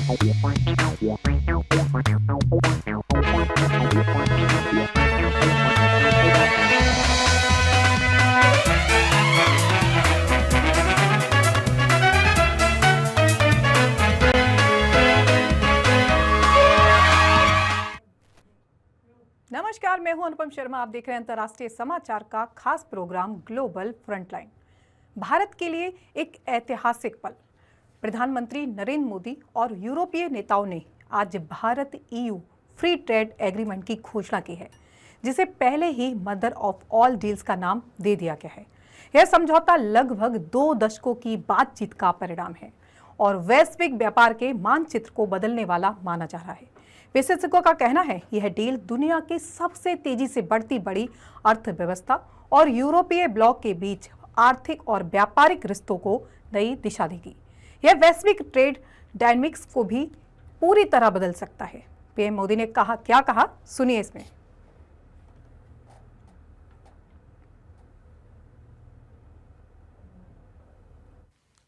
नमस्कार, मैं हूं अनुपम शर्मा। आप देख रहे हैं अंतर्राष्ट्रीय समाचार का खास प्रोग्राम ग्लोबल फ्रंटलाइन। भारत के लिए एक ऐतिहासिक पल। प्रधानमंत्री नरेंद्र मोदी और यूरोपीय नेताओं ने आज Bharat EU free trade agreement की घोषणा की है, जिसे पहले ही मदर ऑफ ऑल डील्स का नाम दे दिया गया है। यह समझौता लगभग 2 दशकों की बातचीत का परिणाम है और वैश्विक व्यापार के मानचित्र को बदलने वाला माना जा रहा है। विशेषज्ञों का कहना है यह डील दुनिया की सबसे तेजी से बढ़ती बड़ी अर्थव्यवस्था और यूरोपीय ब्लॉक के बीच आर्थिक और व्यापारिक रिश्तों को नई दिशा देगी। यह वैश्विक ट्रेड डायनामिक्स को भी पूरी तरह बदल सकता है। पीएम मोदी ने क्या कहा, सुनिए इसमें।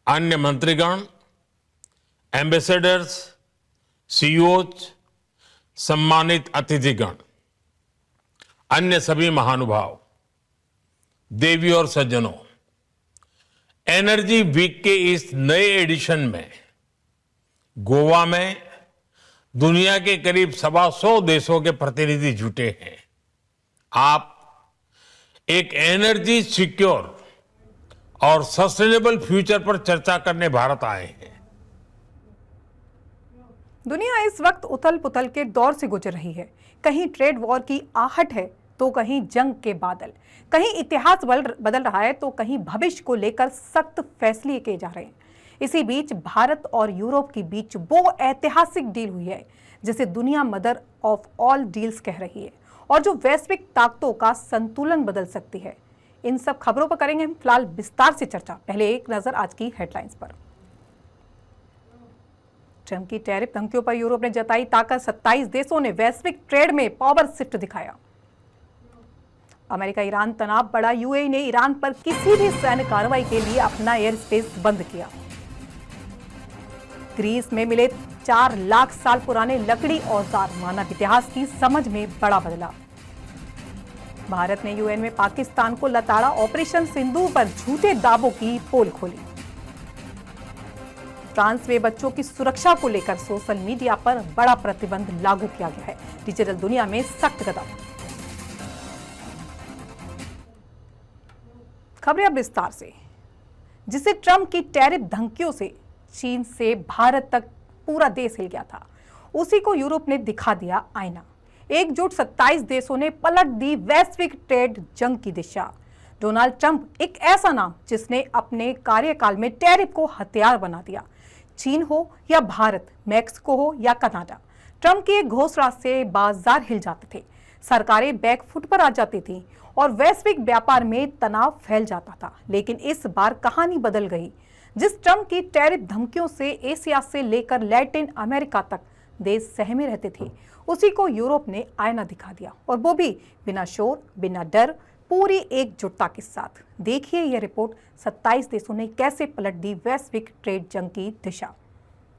अन्य मंत्रीगण, एम्बेसडर्स, सीईओज, सम्मानित अतिथिगण, अन्य सभी महानुभाव, देवी और सज्जनों, एनर्जी वीक के इस नए एडिशन में गोवा में दुनिया के करीब 125 देशों के प्रतिनिधि जुटे हैं। आप एक एनर्जी सिक्योर और सस्टेनेबल फ्यूचर पर चर्चा करने भारत आए हैं। दुनिया इस वक्त उथल पुथल के दौर से गुजर रही है। कहीं ट्रेड वॉर की आहट है तो कहीं जंग के बादल, कहीं इतिहास बदल रहा है तो कहीं भविष्य को लेकर सख्त फैसले किए जा रहे हैं। इसी बीच भारत और यूरोप के बीच वो ऐतिहासिक डील हुई है जिसे दुनिया मदर ऑफ ऑल डील्स कह रही है और जो वैश्विक ताकतों का संतुलन बदल सकती है। इन सब खबरों पर करेंगे हम फिलहाल विस्तार से चर्चा। पहले एक नजर आज की हेडलाइंस पर। ट्रंप की टैरिफ धमकियों पर यूरोप ने जताई ताकत। 27 देशों ने वैश्विक ट्रेड में पावर शिफ्ट दिखाया। अमेरिका ईरान तनाव बढ़ा। यूएई ने ईरान पर किसी भी सैन्य कार्रवाई के लिए अपना एयर स्पेस बंद किया। ग्रीस में मिले 4 लाख साल पुराने लकड़ी औजार, मानव इतिहास की समझ में बड़ा बदलाव। भारत ने यूएन में पाकिस्तान को लताड़ा। ऑपरेशन सिंदूर पर झूठे दावों की पोल खोली। फ्रांस में बच्चों की सुरक्षा को लेकर सोशल मीडिया पर बड़ा प्रतिबंध लागू किया गया है। डिजिटल दुनिया में सख्त कदम। खबरें अब विस्तार से। जिसे ट्रंप की टैरिफ धमकियों से चीन से भारत तक पूरा देश हिल गया था, उसी को यूरोप ने दिखा दिया आईना। एकजुट 27 देशों ने पलट दी वैश्विक ट्रेड जंग की दिशा। डोनाल्ड ट्रंप एक ऐसा नाम जिसने अपने कार्यकाल में टैरिफ को हथियार बना दिया। चीन हो या भारत, मैक्सिको हो या कनाडा, ट्रंप की एक घोषणा से बाजार हिल जाते थे, सरकारें बैकफुट पर आ जाती थीं और वैश्विक व्यापार में तनाव फैल जाता था। लेकिन इस बार कहानी बदल गई। जिस ट्रंप की टैरिफ धमकियों से एशिया से लेकर लैटिन अमेरिका तक देश सहमे रहते थे, उसी को यूरोप ने आईना दिखा दिया, और वो भी बिना शोर, बिना डर, पूरी एकजुटता के साथ। देखिए यह रिपोर्ट। 27 देशों ने कैसे पलट दी वैश्विक ट्रेड जंग की दिशा।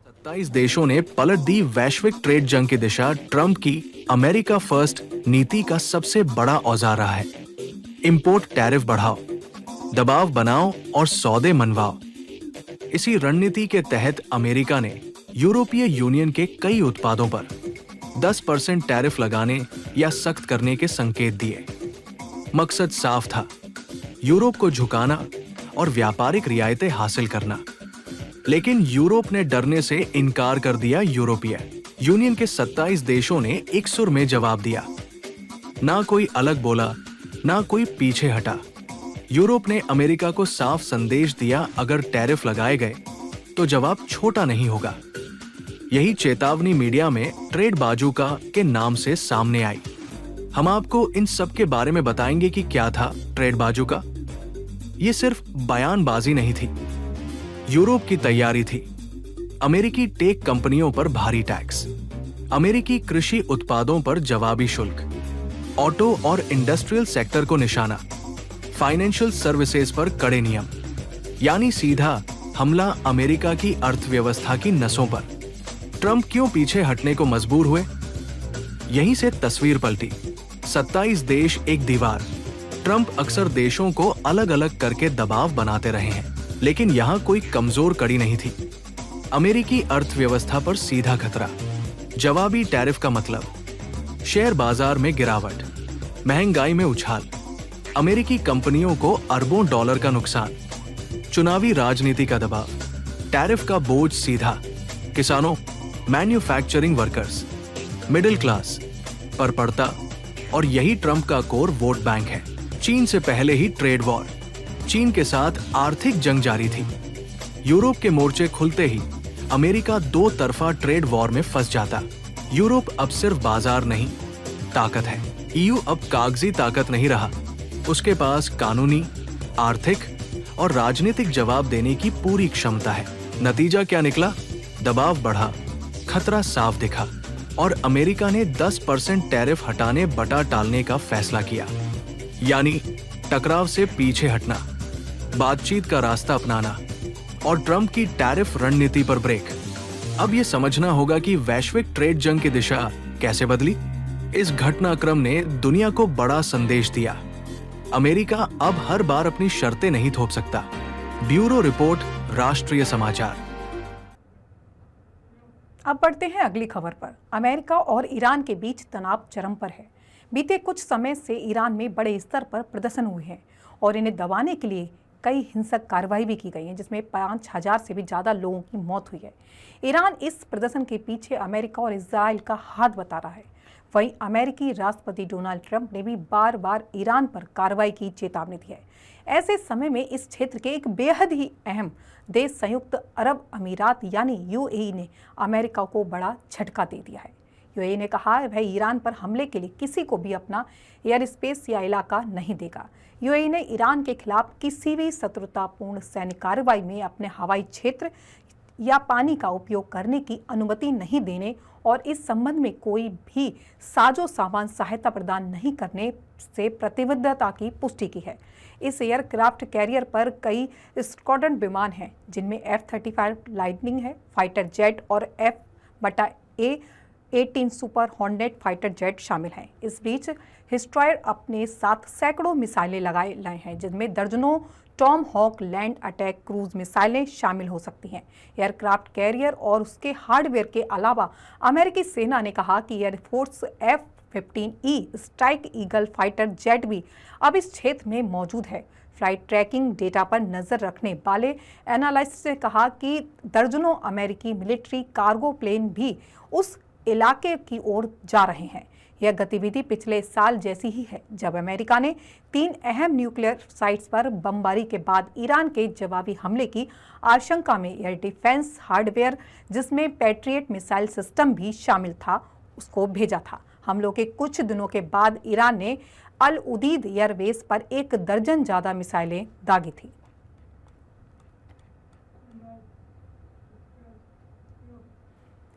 27 देशों ने पलट दी वैश्विक ट्रेड जंग की दिशा। ट्रंप की अमेरिका फर्स्ट नीति का सबसे बड़ा औजार रहा है। इंपोर्ट टैरिफ बढ़ाओ, दबाव बनाओ और सौदे मनवाओ। इसी रणनीति के तहत अमेरिका ने यूरोपीय यूनियन के कई उत्पादों पर 10% टैरिफ लगाने या सख्त करने के संकेत दिए। मकसद साफ था, यूरोप को झुकाना और व्यापारिक रियायतें हासिल करना। लेकिन यूरोप ने डरने से इनकार कर दिया। यूरोपीय यूनियन के 27 देशों ने एक सुर में जवाब दिया। ना कोई अलग बोला, ना कोई पीछे हटा। यूरोप ने अमेरिका को साफ संदेश दिया, अगर टैरिफ लगाए गए तो जवाब छोटा नहीं होगा। यही चेतावनी मीडिया में ट्रेड बाजूका के नाम से सामने आई। हम आपको इन सब के बारे में बताएंगे कि क्या था ट्रेड बाजूका। ये सिर्फ बयानबाजी नहीं थी, यूरोप की तैयारी थी। अमेरिकी टेक कंपनियों पर भारी टैक्स, अमेरिकी कृषि उत्पादों पर जवाबी शुल्क, ऑटो और इंडस्ट्रियल सेक्टर को निशाना, फाइनेंशियल सर्विसेज पर कड़े नियम, यानी सीधा हमला अमेरिका की अर्थव्यवस्था की नसों पर। ट्रंप क्यों पीछे हटने को मजबूर हुए? यहीं से तस्वीर पलटी। 27 देश एक दीवार। ट्रंप अक्सर देशों को अलग अलग करके दबाव बनाते रहे हैं, लेकिन यहाँ कोई कमजोर कड़ी नहीं थी। अमेरिकी अर्थव्यवस्था पर सीधा खतरा। जवाबी टैरिफ का मतलब शेयर बाजार में गिरावट, महंगाई में उछाल, अमेरिकी कंपनियों को अरबों डॉलर का नुकसान, चुनावी राजनीति का दबाव, टैरिफ का बोझ सीधा किसानों, मैन्युफैक्चरिंग वर्कर्स, मिडिल क्लास पर पड़ता। और यही ट्रंप का कोर वोट बैंक है। चीन से पहले ही ट्रेड वॉर, चीन के साथ आर्थिक जंग जारी थी। यूरोप के मोर्चे खुलते ही अमेरिका दो तरफा ट्रेड वॉर में फंस जाता। यूरोप अब सिर्फ बाजार नहीं, ताकत है। ईयू अब कागजी ताकत नहीं रहा, उसके पास कानूनी, आर्थिक और राजनीतिक जवाब देने की पूरी क्षमता है। नतीजा क्या निकला? दबाव बढ़ा, खतरा साफ दिखा और अमेरिका ने 10% टैरिफ हटाने बटा टालने का फैसला किया, यानी टकराव से पीछे हटना, बातचीत का रास्ता अपनाना और ट्रंप की टैरिफ रणनीति पर ब्रेक। अब यह समझना होगा कि वैश्विक ट्रेड जंग की दिशा कैसे बदली। इस घटनाक्रम ने दुनिया को बड़ा संदेश दिया। अमेरिका अब हर बार अपनी शर्तें नहीं थोप सकता। ब्यूरो रिपोर्ट, राष्ट्रीय समाचार। अब बढ़ते हैं अगली खबर पर। अमेरिका और ईरान के बीच तनाव चरम पर है। बीते कुछ समय से ईरान में बड़े स्तर पर प्रदर्शन हुए हैं और इन्हें दबाने के लिए कई हिंसक कार्रवाई भी की गई है, जिसमें 5000 से भी ज़्यादा लोगों की मौत हुई है। ईरान इस प्रदर्शन के पीछे अमेरिका और इजराइल का हाथ बता रहा है। वहीं अमेरिकी राष्ट्रपति डोनाल्ड ट्रंप ने भी बार बार ईरान पर कार्रवाई की चेतावनी दी है। ऐसे समय में इस क्षेत्र के एक बेहद ही अहम देश संयुक्त अरब अमीरात यानी यूएई ने अमेरिका को बड़ा झटका दे दिया है। यूएई ने कहा है वह ईरान पर हमले के लिए किसी को भी अपना एयर स्पेस या इलाका नहीं देगा। यूएई ने ईरान के खिलाफ किसी भी शत्रुतापूर्ण सैन्य कार्रवाई में अपने हवाई क्षेत्र या पानी का उपयोग करने की अनुमति नहीं देने और इस संबंध में कोई भी साजो सामान सहायता प्रदान नहीं करने से प्रतिबद्धता की पुष्टि की है। इस एयरक्राफ्ट कैरियर पर कई स्क्वाड्रन विमान हैं, जिनमें F-35 लाइटनिंग है फाइटर जेट और F/A-18 super hornet fighter jet शामिल हैं। इस बीच हिस्ट्रॉयर अपने साथ सैकड़ों मिसाइलें लगाए लाए हैं, जिनमें दर्जनों Tomahawk land attack cruise मिसाइलें शामिल हो सकती हैं। एयरक्राफ्ट कैरियर और उसके हार्डवेयर के अलावा अमेरिकी सेना ने कहा कि air force F-15E strike eagle fighter jet भी अब इस क्षेत्र में मौजूद है। फ्लाइट ट्रैकिंग डेटा पर नजर रखने वाले एनालिस्ट ने कहा कि दर्जनों अमेरिकी मिलिट्री कार्गो प्लेन भी उस इलाके की ओर जा रहे हैं। यह गतिविधि पिछले साल जैसी ही है, जब अमेरिका ने 3 अहम न्यूक्लियर साइट्स पर बमबारी के बाद ईरान के जवाबी हमले की आशंका में एयर डिफेंस हार्डवेयर, जिसमें पैट्रियट मिसाइल सिस्टम भी शामिल था, उसको भेजा था। हमलों के कुछ दिनों के बाद ईरान ने अल उदीद एयरबेस पर 1 दर्जन ज्यादा मिसाइलें दागी थी।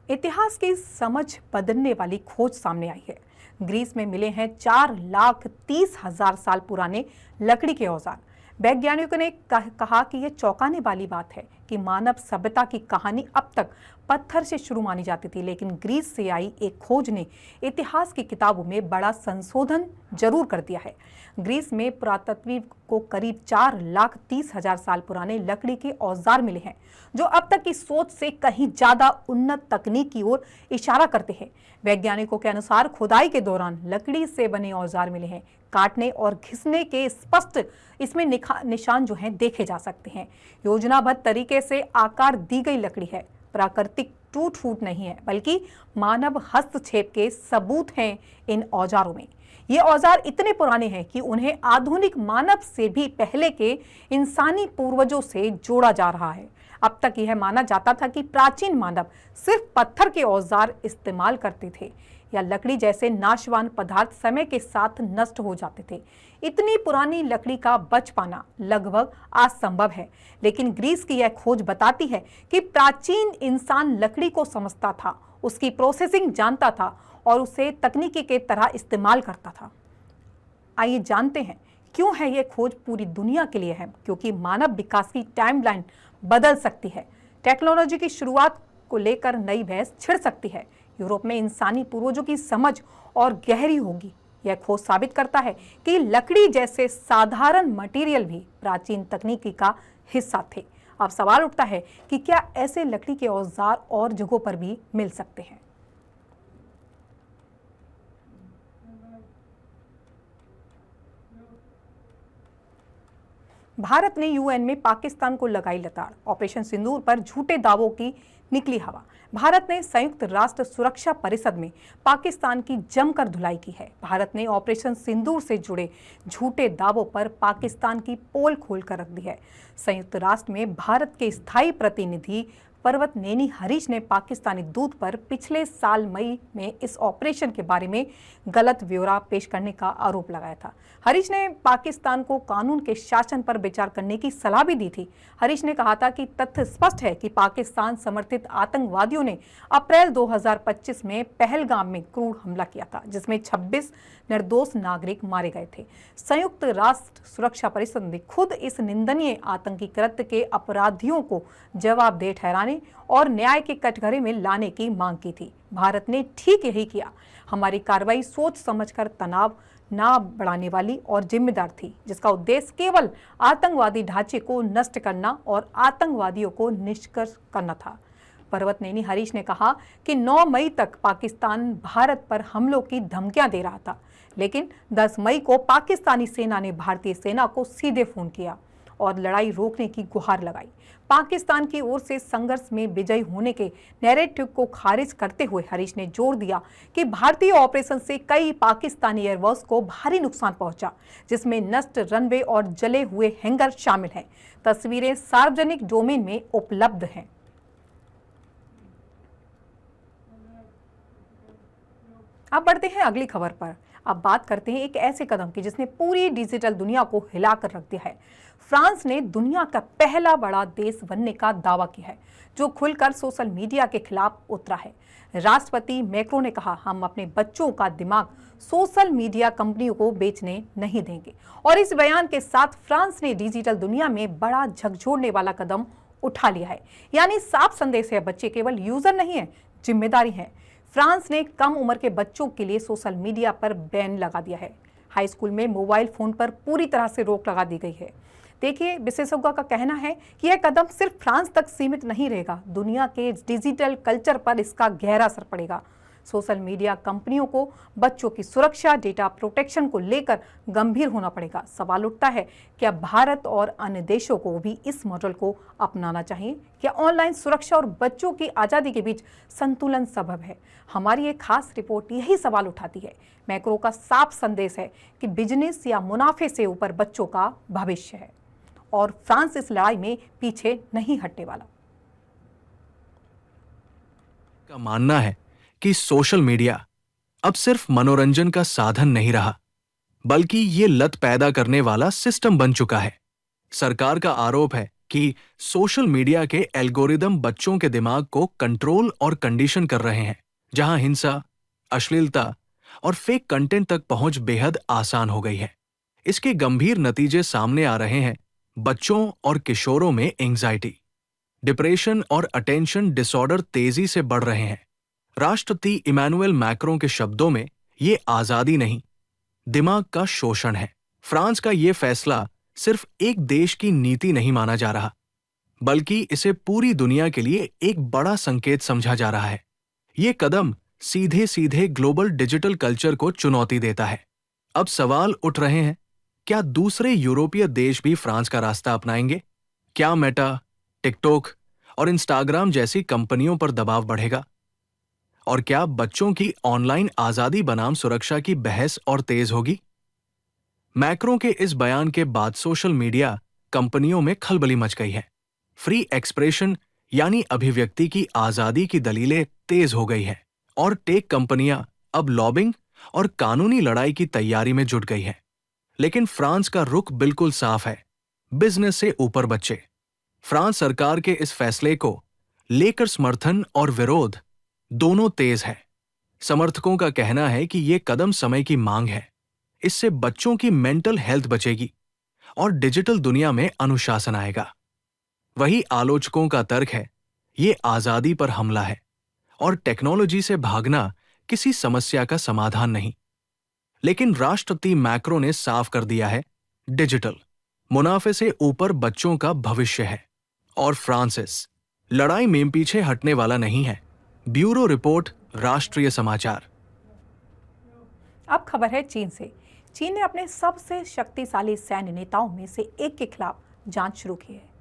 इतिहास की समझ बदलने वाली खोज सामने आई है। ग्रीस में मिले हैं 4,30,000 साल पुराने लकड़ी के औजार। वैज्ञानिकों ने कहा कि यह चौंकाने वाली बात है कि मानव सभ्यता की कहानी अब तक पत्थर से शुरू मानी जाती थी, लेकिन ग्रीस से आई एक खोज ने इतिहास की किताबों में बड़ा संशोधन जरूर कर दिया है। ग्रीस में पुरातत्व को करीब 4,30,000 साल पुराने लकड़ी के औजार मिले हैं, जो अब तक की सोच से कहीं ज्यादा उन्नत तकनीक की ओर इशारा करते हैं। वैज्ञानिकों के अनुसार खुदाई के दौरान लकड़ी से बने औजार मिले हैं। काटने और घिसने के स्पष्ट इसमें निशान जो हैं देखे जा सकते हैं। योजनाबद्ध तरीके से आकार दी गई लकड़ी है, प्राकृतिक टूट फूट नहीं है, बल्कि मानव हस्तक्षेप के सबूत हैं इन औजारों में। ये औजार इतने पुराने हैं कि उन्हें आधुनिक मानव से भी पहले के इंसानी पूर्वजों से जोड़ा जा रहा है। अब तक यह माना जाता था कि प्राचीन मानव सिर्फ पत्थर के औजार इस्तेमाल करते थे या लकड़ी जैसे नाशवान पदार्थ समय के साथ नष्ट हो जाते थे। इतनी पुरानी लकड़ी का बच पाना लगभग असंभव है, लेकिन ग्रीस की यह खोज बताती है कि प्राचीन इंसान लकड़ी को समझता था, उसकी प्रोसेसिंग जानता था और उसे तकनीकी के तरह इस्तेमाल करता था। आइए जानते हैं क्यों है यह खोज पूरी दुनिया के लिए है। क्योंकि मानव विकास की टाइमलाइन बदल सकती है। टेक्नोलॉजी की शुरुआत को लेकर नई बहस छिड़ सकती है। यूरोप में इंसानी पूर्वजों की समझ और गहरी होगी। यह खोज साबित करता है कि लकड़ी जैसे साधारण मटेरियल भी प्राचीन तकनीकी का हिस्सा थे। अब सवाल उठता है कि क्या ऐसे लकड़ी के औजार और जगहों पर भी मिल सकते हैं। भारत ने यूएन में पाकिस्तान को लगाई लताड़। ऑपरेशन सिंदूर पर झूठे दावों की निकली हवा। भारत ने संयुक्त राष्ट्र सुरक्षा परिषद में पाकिस्तान की जमकर धुलाई की है। भारत ने ऑपरेशन सिंदूर से जुड़े झूठे दावों पर पाकिस्तान की पोल खोलकर रख दी है। संयुक्त राष्ट्र में भारत के स्थायी प्रतिनिधि पर्वत नेनी हरीश ने पाकिस्तानी दूत पर पिछले साल मई में इस ऑपरेशन के बारे में गलत ब्यौरा पेश करने का आरोप लगाया था। हरीश ने पाकिस्तान को कानून के शासन पर विचार करने की सलाह भी दी थी। हरीश ने कहा था कि तथ्य स्पष्ट है कि पाकिस्तान समर्थित आतंकवादियों ने अप्रैल 2025 में पहलगाम में क्रूर हमला किया था, जिसमें 26 निर्दोष नागरिक मारे गए थे। संयुक्त राष्ट्र सुरक्षा परिषद ने खुद इस निंदनीय आतंकी कृत्य के अपराधियों को जवाबदेह ठहराने और न्याय के कटघरे में लाने की मांग की थी। भारत ने ठीक यही किया। हमारी कार्रवाई सोच समझकर तनाव ना बढ़ाने वाली और जिम्मेदार थी, जिसका उद्देश्य केवल आतंकवादी ढांचे को नष्ट करना और आतंकवादियों को निष्क्रिय करना था। पर्वत नेनी हरीश ने कहा कि 9 मई तक पाकिस्तान भारत पर हमलों की धमकियां दे रहा था, लेकिन 10 मई को पाकिस्तानी सेना ने भारतीय सेना को सीधे फोन किया और लड़ाई रोकने की गुहार लगाई। पाकिस्तान की ओर से संघर्ष में विजयी होने के नैरेटिव को खारिज करते हुए हरीश ने जोर दिया कि भारतीय ऑपरेशन से कई पाकिस्तानी एयरबेस को भारी नुकसान पहुंचा, जिसमें नष्ट रनवे और जले हुए हैंगर शामिल हैं। तस्वीरें सार्वजनिक डोमेन में उपलब्ध हैं। अब बढ़ते हैं अगली खबर पर। अब बात करते हैं एक ऐसे कदम की जिसने पूरी डिजिटल दुनिया को हिलाकर रख दिया है। फ्रांस ने दुनिया का पहला बड़ा देश बनने का दावा किया है, जो खुलकर सोशल मीडिया के खिलाफ उतरा है। राष्ट्रपति मैक्रों ने कहा, हम अपने बच्चों का दिमाग सोशल मीडिया कंपनियों को बेचने नहीं देंगे। और इस बयान के साथ फ्रांस ने डिजिटल दुनिया में बड़ा झकझोरने वाला कदम उठा लिया है। यानी साफ संदेश है, बच्चे केवल यूजर नहीं है, जिम्मेदारी है। फ्रांस ने कम उम्र के बच्चों के लिए सोशल मीडिया पर बैन लगा दिया है। हाई स्कूल में मोबाइल फोन पर पूरी तरह से रोक लगा दी गई है। देखिए, विशेषज्ञों का कहना है कि यह कदम सिर्फ फ्रांस तक सीमित नहीं रहेगा, दुनिया के डिजिटल कल्चर पर इसका गहरा असर पड़ेगा। सोशल मीडिया कंपनियों को बच्चों की सुरक्षा, डेटा प्रोटेक्शन को लेकर गंभीर होना पड़ेगा। सवाल उठता है, क्या भारत और अन्य देशों को भी इस मॉडल को अपनाना चाहिए? क्या ऑनलाइन सुरक्षा और बच्चों की आज़ादी के बीच संतुलन संभव है? हमारी एक खास रिपोर्ट यही सवाल उठाती है। मैक्रो का साफ संदेश है कि बिजनेस या मुनाफे से ऊपर बच्चों का भविष्य है और फ्रांस इस लड़ाई में पीछे नहीं हटने वाला। का मानना है कि सोशल मीडिया अब सिर्फ मनोरंजन का साधन नहीं रहा, बल्कि ये लत पैदा करने वाला सिस्टम बन चुका है। सरकार का आरोप है कि सोशल मीडिया के एल्गोरिदम बच्चों के दिमाग को कंट्रोल और कंडीशन कर रहे हैं, जहां हिंसा, अश्लीलता और फेक कंटेंट तक पहुंच बेहद आसान हो गई है। इसके गंभीर नतीजे सामने आ रहे हैं। बच्चों और किशोरों में एंजाइटी, डिप्रेशन और अटेंशन डिसऑर्डर तेजी से बढ़ रहे हैं। राष्ट्रपति इमैनुअल मैक्रों के शब्दों में ये आजादी नहीं, दिमाग का शोषण है। फ्रांस का ये फैसला सिर्फ एक देश की नीति नहीं माना जा रहा, बल्कि इसे पूरी दुनिया के लिए एक बड़ा संकेत समझा जा रहा है। ये कदम सीधे सीधे ग्लोबल डिजिटल कल्चर को चुनौती देता है। अब सवाल उठ रहे हैं, क्या दूसरे यूरोपीय देश भी फ्रांस का रास्ता अपनाएंगे? क्या मेटा, टिकटॉक और इंस्टाग्राम जैसी कंपनियों पर दबाव बढ़ेगा? और क्या बच्चों की ऑनलाइन आजादी बनाम सुरक्षा की बहस और तेज होगी? मैक्रों के इस बयान के बाद सोशल मीडिया कंपनियों में खलबली मच गई है। फ्री एक्सप्रेशन यानी अभिव्यक्ति की आजादी की दलीलें तेज हो गई है और टेक कंपनियां अब लॉबिंग और कानूनी लड़ाई की तैयारी में जुट गई है। लेकिन फ्रांस का रुख बिल्कुल साफ है, बिजनेस से ऊपर बच्चे। फ्रांस सरकार के इस फैसले को लेकर समर्थन और विरोध दोनों तेज है। समर्थकों का कहना है कि यह कदम समय की मांग है, इससे बच्चों की मेंटल हेल्थ बचेगी और डिजिटल दुनिया में अनुशासन आएगा। वहीं आलोचकों का तर्क है, ये आजादी पर हमला है और टेक्नोलॉजी से भागना किसी समस्या का समाधान नहीं। लेकिन राष्ट्रपति मैक्रो ने साफ कर दिया है, डिजिटल मुनाफे से ऊपर बच्चों का भविष्य है। और फ्रांसिस लड़ाई में पीछे हटने वाला नहीं है। ब्यूरो रिपोर्ट, राष्ट्रीय समाचार। अब खबर है चीन से। चीन ने अपने सबसे शक्तिशाली सैन्य नेताओं में से एक के खिलाफ जांच शुरू की है।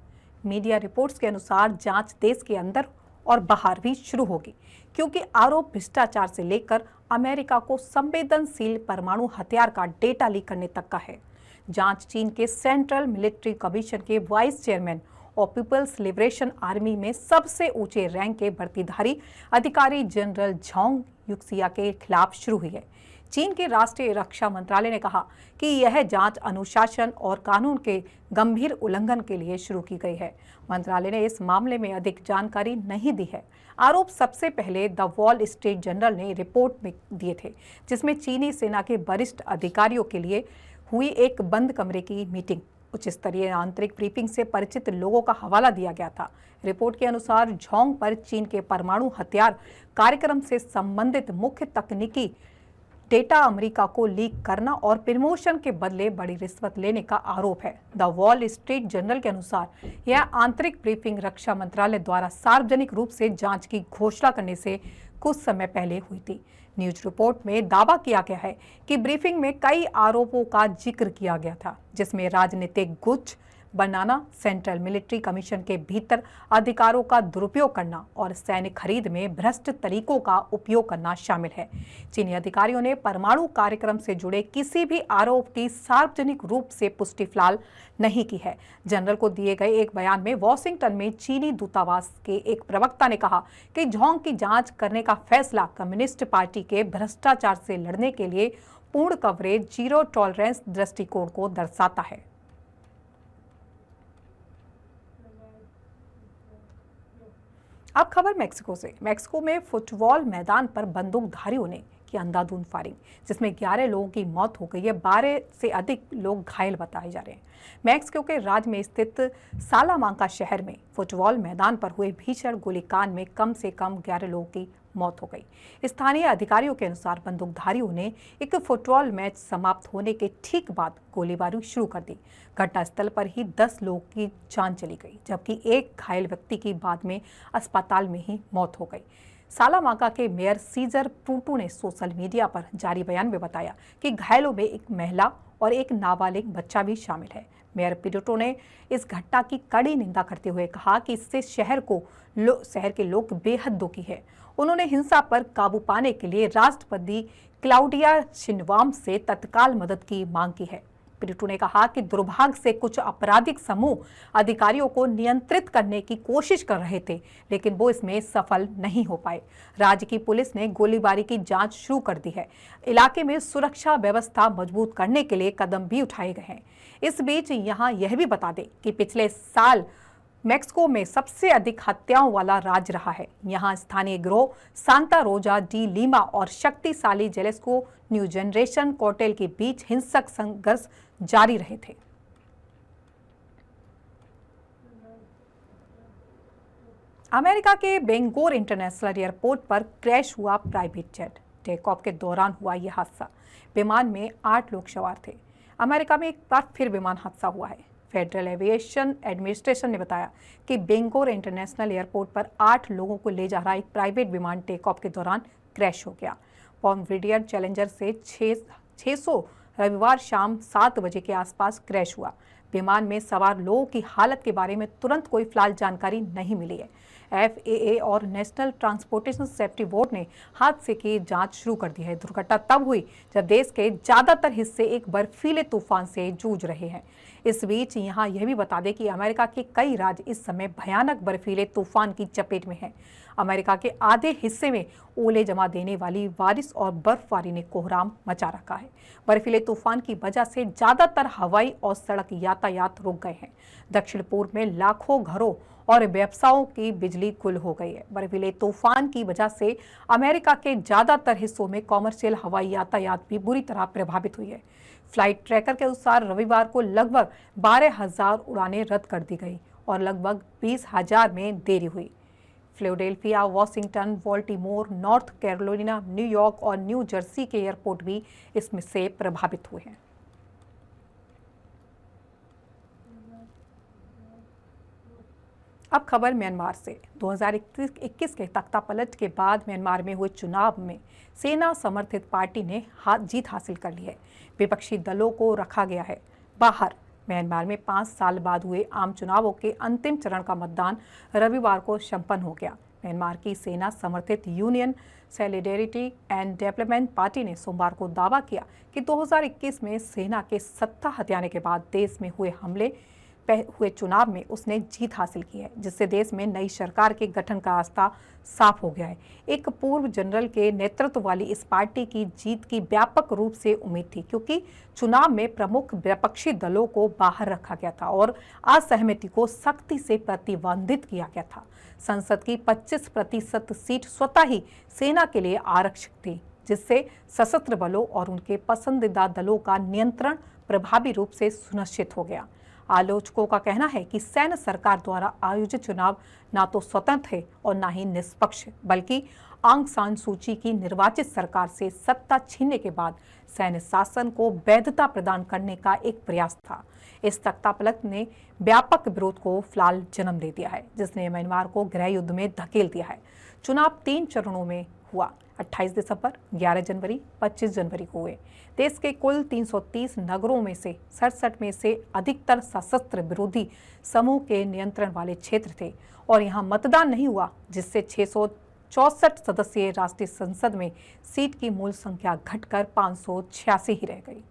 मीडिया रिपोर्ट्स के अनुसार जांच देश के अंदर और बाहर भी शुरू होगी, क्योंकि आरोप भ्रष्टाचार से लेकर अमेरिका को संवेदनशील परमाणु हथियार का डेटा लीक करने तक का है। जांच चीन के सेंट्रल मिलिट्री कमीशन के वाइस चेयरमैन और पीपल्स लिबरेशन आर्मी में सबसे ऊंचे रैंक के वर्दीधारी अधिकारी जनरल झांग युक्सिया के खिलाफ शुरू हुई है। चीन के राष्ट्रीय रक्षा मंत्रालय ने कहा कि यह जांच अनुशासन और कानून के गंभीर उल्लंघन के लिए शुरू की गई है। मंत्रालय ने इस मामले में अधिक जानकारी नहीं दी है। आरोप सबसे पहले द वॉल स्ट्रीट जर्नल ने रिपोर्ट में दिए थे, जिसमें चीनी सेना के वरिष्ठ अधिकारियों के लिए हुई एक बंद कमरे की मीटिंग, उच्च स्तरीय आंतरिक ब्रीफिंग से परिचित लोगों का हवाला दिया गया था। रिपोर्ट के अनुसार झांग पर चीन के परमाणु हथियार कार्यक्रम से संबंधित मुख्य तकनीकी डेटा अमेरिका को लीक करना और प्रमोशन के बदले बड़ी रिश्वत लेने का आरोप है। द वॉल स्ट्रीट जर्नल के अनुसार यह आंतरिक ब्रीफिंग रक्षा मंत्रालय द्वारा सार्वजनिक रूप से जांच की घोषणा करने से कुछ समय पहले हुई थी। न्यूज रिपोर्ट में दावा किया गया है कि ब्रीफिंग में कई आरोपों का जिक्र किया गया था, जिसमें राजनीतिक गुच्छ बनाना, सेंट्रल मिलिट्री कमीशन के भीतर अधिकारों का दुरुपयोग करना और सैन्य खरीद में भ्रष्ट तरीकों का उपयोग करना शामिल है। चीनी अधिकारियों ने परमाणु कार्यक्रम से जुड़े किसी भी आरोप की सार्वजनिक रूप से पुष्टि फिलहाल नहीं की है। जनरल को दिए गए एक बयान में वॉशिंगटन में चीनी दूतावास के एक प्रवक्ता ने कहा कि झांग की जांच करने का फैसला कम्युनिस्ट पार्टी के भ्रष्टाचार से लड़ने के लिए पूर्ण कवरेज, जीरो टॉलरेंस दृष्टिकोण को दर्शाता है। अब खबर मेक्सिको से। मेक्सिको में फुटबॉल मैदान पर बंदूकधारियों ने की अंधाधुंध फायरिंग, जिसमें 11 लोगों की मौत हो गई है। 12 से अधिक लोग घायल बताए जा रहे हैं। मेक्सिको के राज्य में स्थित सालामांका शहर में फुटबॉल मैदान पर हुए भीषण गोलीकांड में कम से कम 11 लोगों की मौत हो गई। स्थानीय अधिकारियों के अनुसार बंदूकधारियों ने एक फुटबॉल मैच समाप्त होने के ठीक बाद गोलीबारी शुरू कर दी। घटनास्थल पर ही 10 लोगों की जान चली गई, जबकि एक घायल व्यक्ति की बाद में अस्पताल में ही मौत हो गई। सालामांका के मेयर सीजर प्रूटो ने सोशल मीडिया पर जारी बयान में बताया कि घायलों में एक महिला और एक नाबालिग बच्चा भी शामिल है। मेयर प्रूटो ने इस घटना की कड़ी निंदा करते हुए कहा कि इससे शहर के लोग बेहद दुखी है। उन्होंने हिंसा पर काबू पाने के लिए राष्ट्रपति क्लाउडिया शिनवाम से तत्काल मदद की मांग की है। प्रूटो ने कहा कि दुर्भाग्य से कुछ आपराधिक समूह अधिकारियों को नियंत्रित करने की कोशिश कर रहे थे, लेकिन वो इसमें सफल नहीं हो पाए। राज्य की पुलिस ने गोलीबारी की जांच शुरू कर दी है। इलाके में सुरक्षा व्यवस्था मजबूत करने के लिए कदम भी उठाए गए हैं। इस बीच यहाँ यह भी बता दें कि पिछले साल मेक्सिको में सबसे अधिक हत्याओं वाला राज्य रहा है। यहाँ स्थानीय गिरोह सांता रोजा डी लीमा और शक्तिशाली जेलेस्को न्यू जनरेशन कार्टेल के बीच हिंसक संघर्ष जारी रहे थे। अमेरिका के बेंगोर इंटरनेशनल एयरपोर्ट पर क्रैश हुआ प्राइवेट जेट। टेक ऑफ के दौरान हुआ यह हादसा। विमान में 8 लोग सवार थे। अमेरिका में एक बार फिर विमान हादसा हुआ है। फेडरल एविएशन एडमिनिस्ट्रेशन ने बताया कि बेंगोर इंटरनेशनल एयरपोर्ट पर 8 लोगों को ले जा रहा एक प्राइवेट विमान टेक ऑफ के दौरान क्रैश हो गया। बॉम्बार्डियर चैलेंजर से 600 रविवार शाम 7 बजे के आसपास क्रैश हुआ। विमान में सवार लोगों की हालत के बारे में तुरंत कोई फिलहाल जानकारी नहीं मिली है। FAA और नेशनल ट्रांसपोर्टेशन सेफ्टी बोर्ड ने हादसे की जांच शुरू कर दी है। दुर्घटना तब हुई जब देश के ज्यादातर हिस्से एक बर्फीले तूफान से जूझ रहे हैं। इस बीच यहाँ यह भी बता दें कि अमेरिका के कई राज्य इस समय भयानक बर्फीले तूफान की चपेट में हैं। अमेरिका के आधे हिस्से में ओले जमा देने वाली बारिश और बर्फबारी ने कोहराम मचा रखा है। बर्फीले तूफान की वजह से ज्यादातर हवाई और सड़क यातायात रुक गए हैं। दक्षिण पूर्व में लाखों घरों और व्यवसायों की बिजली गुल हो गई है। बर्फीले तूफान की वजह से अमेरिका के ज्यादातर हिस्सों में कॉमर्शियल हवाई यातायात भी बुरी तरह प्रभावित हुई है। फ्लाइट ट्रैकर के अनुसार रविवार को लगभग 12,000 उड़ानें रद्द कर दी गई और लगभग 20,000 में देरी हुई। Philadelphia, Washington, Baltimore, north Carolina, New York और न्यू जर्सी के एयरपोर्ट भी इसमें से प्रभावित हुए हैं। अब खबर म्यांमार से। 2021 के तख्तापलट के बाद म्यांमार में हुए चुनाव में सेना समर्थित पार्टी ने जीत हासिल कर ली है। विपक्षी दलों को रखा गया है बाहर। म्यांमार में 5 साल बाद हुए आम चुनावों के अंतिम चरण का मतदान रविवार को संपन्न हो गया। म्यांमार की सेना समर्थित union solidarity and development party ने सोमवार को दावा किया कि 2021 में सेना के सत्ता हथियाने के बाद देश में हुए चुनाव में उसने जीत हासिल की है, जिससे देश में नई सरकार के गठन का रास्ता साफ हो गया है। एक पूर्व जनरल के नेतृत्व वाली इस पार्टी की जीत की व्यापक रूप से उम्मीद थी, क्योंकि चुनाव में प्रमुख विपक्षी दलों को बाहर रखा गया था और असहमति को सख्ती से प्रतिबंधित किया गया था। संसद की 25% सीट स्वतः ही सेना के लिए आरक्षित थी, जिससे सशस्त्र बलों और उनके पसंदीदा दलों का नियंत्रण प्रभावी रूप से सुनिश्चित हो गया। आलोचकों का कहना है कि सैन्य सरकार द्वारा आयोजित चुनाव ना तो स्वतंत्र है और ना ही निष्पक्ष, बल्कि आंग सान सूची की निर्वाचित सरकार से सत्ता छीनने के बाद सैन्य शासन को वैधता प्रदान करने का एक प्रयास था। इस तख्तापलट ने व्यापक विरोध को फिलहाल जन्म दे दिया है, जिसने म्यांमार को गृह युद्ध में धकेल दिया है। चुनाव 3 चरणों में हुआ। 28 दिसंबर, 11 जनवरी, 25 जनवरी को हुए। देश के कुल 330 नगरों में से 67 में से अधिकतर सशस्त्र विरोधी समूह के नियंत्रण वाले क्षेत्र थे और यहां मतदान नहीं हुआ, जिससे 664 सदस्यीय राष्ट्रीय संसद में सीट की मूल संख्या घटकर 586 ही रह गई।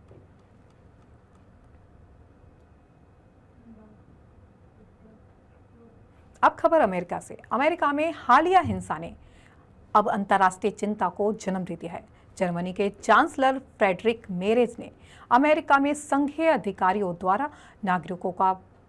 अब खबर अमेरिका से। अमेरिका में हालिया हिंसा ने अब अंतर्राष्ट्रीय चिंता को जन्म दे दिया है। जर्मनी के चांसलर फ्रेडरिक मेरेज ने अमेरिका में संघीय अधिकारियों द्वारा नागरिकों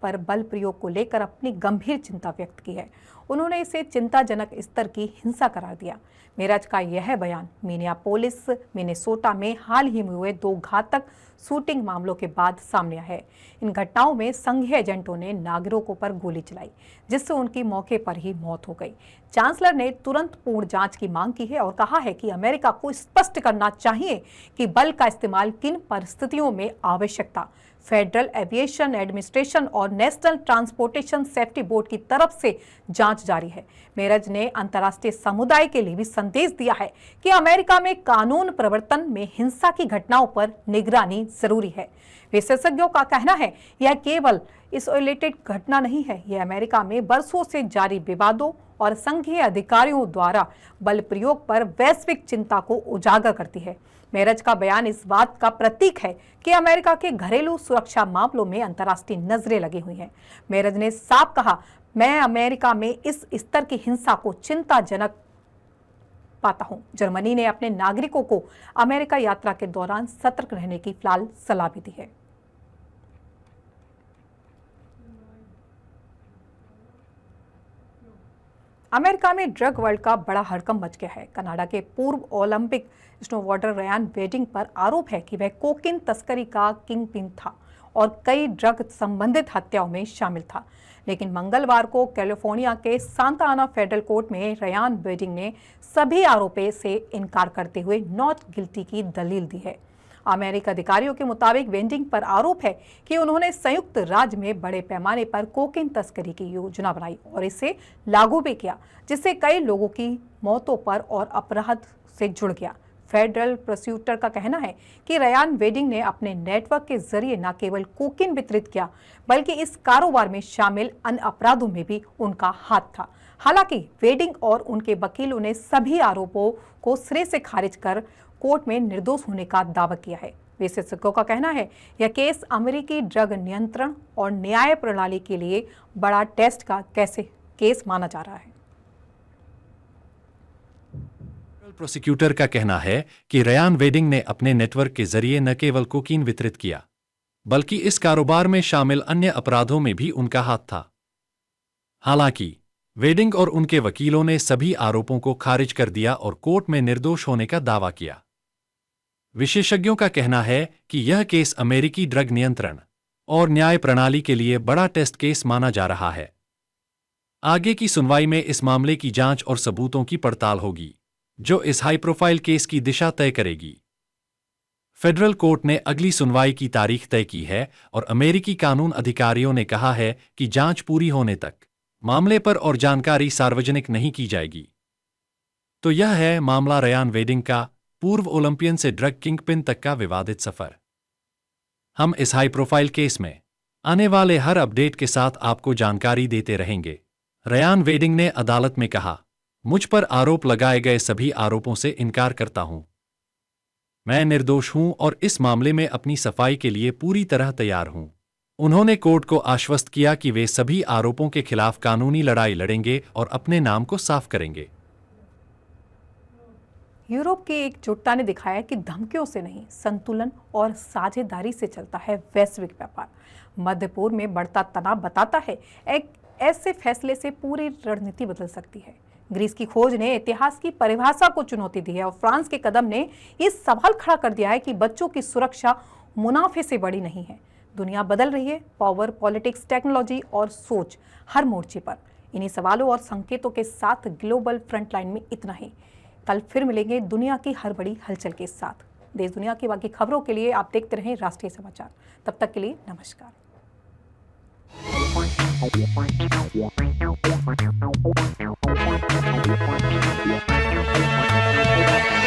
पर बल प्रयोग को लेकर अपनी गंभीर चिंता व्यक्त की है। उन्होंने इसे चिंताजनक स्तर की हिंसा करार दिया। मेरेज का यह बयान मिनियापोलिस, मिनेसोटा में हाल ही में हुए 2 घातक शूटिंग मामलों के बाद सामने आया है। इन घटनाओं में संघीय एजेंटों ने नागरिकों पर गोली चलाई, जिससे उनकी मौके पर ही मौत हो गई। चांसलर ने तुरंत पूर्ण जांच की मांग की है और कहा है कि अमेरिका को स्पष्ट करना चाहिए कि बल का इस्तेमाल किन परिस्थितियों में आवश्यक था। फेडरल एविएशन एडमिनिस्ट्रेशन और नेशनल ट्रांसपोर्टेशन सेफ्टी बोर्ड की तरफ से जांच जारी है। मेरेज ने अंतर्राष्ट्रीय समुदाय के लिए भी संदेश दिया है कि अमेरिका में कानून प्रवर्तन में हिंसा की घटनाओं पर निगरानी जरूरी है। विशेषज्ञों का कहना है यह केवल आइसोलेटेड घटना नहीं है, यह अमेरिका में बरसों से जारी विवादों और संघीय अधिकारियों द्वारा बल प्रयोग पर वैश्विक चिंता को उजागर करती है। मेरेज का बयान इस बात का प्रतीक है कि अमेरिका के घरेलू सुरक्षा मामलों में अंतर्राष्ट्रीय नजरें लगी हुई हैं। मेरेज ने साफ कहा, मैं अमेरिका में इस स्तर की हिंसा को चिंताजनक पाता हूं। जर्मनी ने अपने नागरिकों को अमेरिका यात्रा के दौरान सतर्क रहने की फिलहाल सलाह भी दी है। अमेरिका में ड्रग वर्ल्ड का बड़ा हड़कंप मच गया है। कनाडा के पूर्व ओलंपिक स्नोबोर्डर रयान वेडिंग पर आरोप है कि वह कोकीन तस्करी का किंगपिन था और कई ड्रग संबंधित हत्याओं में शामिल था। लेकिन मंगलवार को कैलिफोर्निया के सांता आना फेडरल कोर्ट में रयान वेडिंग ने सभी आरोपों से इनकार करते हुए नॉट गिल्टी की दलील दी है। अमेरिकी अधिकारियों के मुताबिक वेडिंग पर आरोप है कि उन्होंने संयुक्त राज्य में बड़े पैमाने पर कोकीन तस्करी की योजना बनाई और इसे लागू भी किया, जिससे कई लोगों की मौतों पर और अपराध से जुड़ गया। फेडरल प्रोसिक्यूटर का कहना है कि रयान वेडिंग ने अपने नेटवर्क के जरिए न केवल कोकीन वितरित किया, बल्कि इस कारोबार में शामिल अन्य अपराधों में भी उनका हाथ था। हालांकि वेडिंग और उनके वकीलों ने सभी आरोपों को सिरे से खारिज कर कोर्ट में निर्दोष होने का दावा किया है। विशेषज्ञों का कहना है यह केस अमेरिकी ड्रग नियंत्रण और न्याय प्रणाली के लिए बड़ा टेस्ट का केस माना जा रहा है। प्रोसिक्यूटर का कहना है कि रयान वेडिंग ने अपने नेटवर्क के जरिए न केवल कोकीन वितरित किया, बल्कि इस कारोबार में शामिल अन्य अपराधों में भी उनका हाथ था। हालांकि वेडिंग और उनके वकीलों ने सभी आरोपों को खारिज कर दिया और कोर्ट में निर्दोष होने का दावा किया। विशेषज्ञों का कहना है कि यह केस अमेरिकी ड्रग नियंत्रण और न्याय प्रणाली के लिए बड़ा टेस्ट केस माना जा रहा है। आगे की सुनवाई में इस मामले की जांच और सबूतों की पड़ताल होगी, जो इस हाई प्रोफाइल केस की दिशा तय करेगी। फेडरल कोर्ट ने अगली सुनवाई की तारीख तय की है और अमेरिकी कानून अधिकारियों ने कहा है कि जांच पूरी होने तक मामले पर और जानकारी सार्वजनिक नहीं की जाएगी। तो यह है मामला रयान वेडिंग का, पूर्व ओलंपियन से ड्रग किंगपिन तक का विवादित सफर। हम इस हाई प्रोफाइल केस में आने वाले हर अपडेट के साथ आपको जानकारी देते रहेंगे। रयान वेडिंग ने अदालत में कहा, मुझ पर आरोप लगाए गए सभी आरोपों से इनकार करता हूं। मैं निर्दोष हूं और इस मामले में अपनी सफाई के लिए पूरी तरह तैयार हूं। उन्होंने कोर्ट को आश्वस्त किया कि वे सभी आरोपों के खिलाफ कानूनी लड़ाई लड़ेंगे और अपने नाम को साफ करेंगे। यूरोप की एकजुटता ने दिखाया कि धमकियों से नहीं, संतुलन और साझेदारी से चलता है वैश्विक व्यापार। मध्य पूर्व में बढ़ता तनाव बताता है एक ऐसे फैसले से पूरी रणनीति बदल सकती है। ग्रीस की खोज ने इतिहास की परिभाषा को चुनौती दी है और फ्रांस के कदम ने ये सवाल खड़ा कर दिया है कि बच्चों की सुरक्षा मुनाफे से बड़ी नहीं है। दुनिया बदल रही है, पावर, पॉलिटिक्स, टेक्नोलॉजी और सोच हर मोर्चे पर। इन्हीं सवालों और संकेतों के साथ ग्लोबल फ्रंटलाइन में इतना ही। कल फिर मिलेंगे दुनिया की हर बड़ी हलचल के साथ। देश दुनिया की बाकी खबरों के लिए आप देखते रहें राष्ट्रीय समाचार। तब तक के लिए नमस्कार। Thank you.